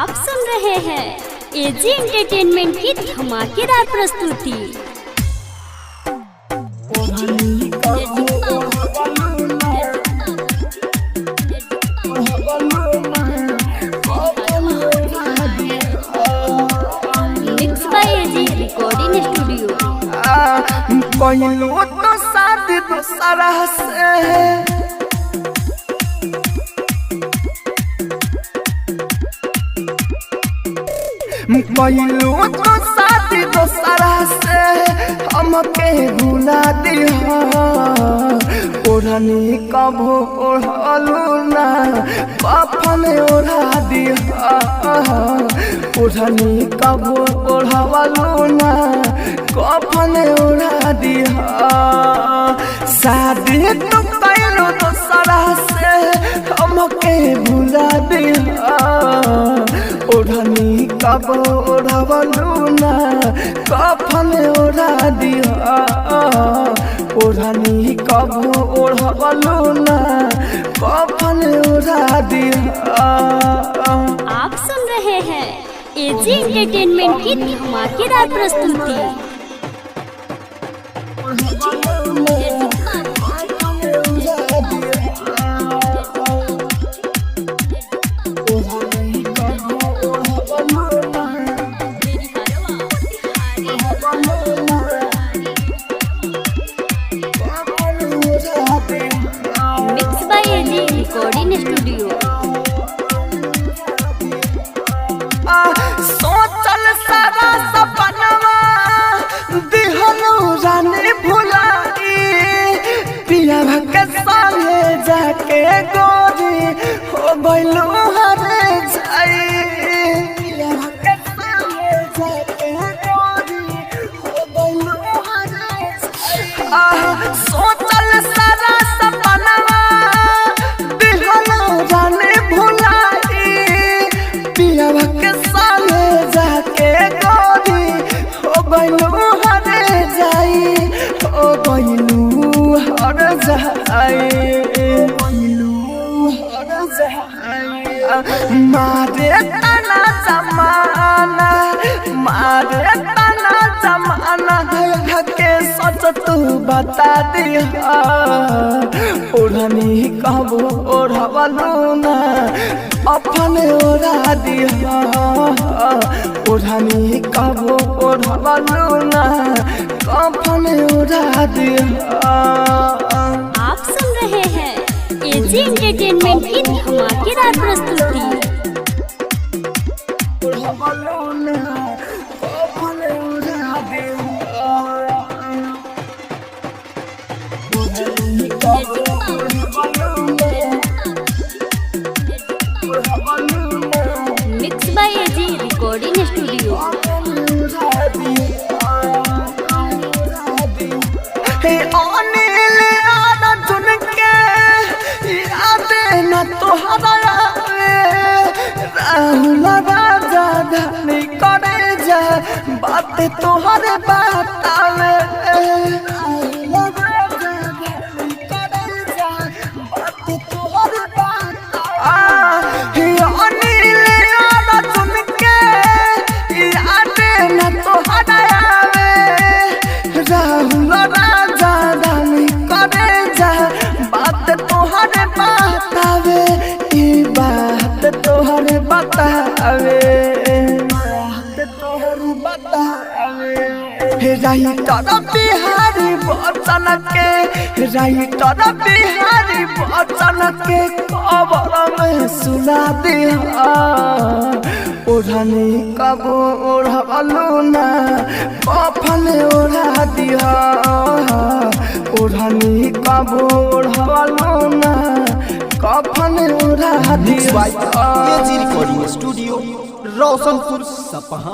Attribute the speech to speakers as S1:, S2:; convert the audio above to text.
S1: आप सुन रहे हैं एजी एंटरटेनमेंट की धमाकेदार प्रस्तुति। Mix by A G recording studio.
S2: कहलू तो शादी दूसरा से कहलू तो शादी दूसरा से हमके भुला दिया। ओढ़नी कबो ओढ़लू ना कफन ओढ़ा दिया। ओढ़नी कबो ओढ़लू ना कफन ओढ़ा दिया। शादी तो कहलू दूसरा से हमके भुला दिया। ओढ़नी कब ओढ़लू ना कफन ओढ़ा दिया। ओढ़नी कब ओढ़लू ना कफन ओढ़ा दिया।
S1: आप सुन रहे हैं एजी एंटरटेनमेंट की धमाकेदार प्रस्तुति। Mix by A G recording studio.
S2: सोचल सारा सपनवा दिहनु रानी भुलाई। पिया के संगे जाके गोरी हो गइलू हरे जाई। पिया के संगे जाके गोरी हो गइलू हरे जाई। सोचल सारा सपनवा दिहनु रानी भुलाई। पिया के संगे जाके गोरी हो गइलू हरे जाई। हो गइलू हर जाई। मारे तना जमाना मारे तना जमाना के सच तू बता दिया। ओढ़नी कब ओढ़लू ना अपन ओढ़ा दिया। ओढ़नी कब ओढ़लू ना अपन ओढ़ा दिया।
S1: आप सुन रहे हैं एजी एंटरटेनमेंट की धमाकेदार प्रस्तुति। Mix by A G recording studio.
S2: Anil Arjun के याद न तोहरा राहुल राजा धनी करे जा बात तोहरे बतावे। अनिल अर्जुन के याद न तोहरा राहुल राजा धनी करे जा बात तोहरे बतावे। ई बात तोहरे बतावे। राइटर बिहारी बच्चन के राइटर बिहारी बच्चन के खबर में सुना दिया। ओढ़नी कब ओढ़लू ना कफन ओढ़ा दिया। ओढ़नी कब ओढ़लू ना कफन ओढ़ा दिया।
S3: एजी रिकॉर्डिंग स्टूडियो रोशनपुर सपहा।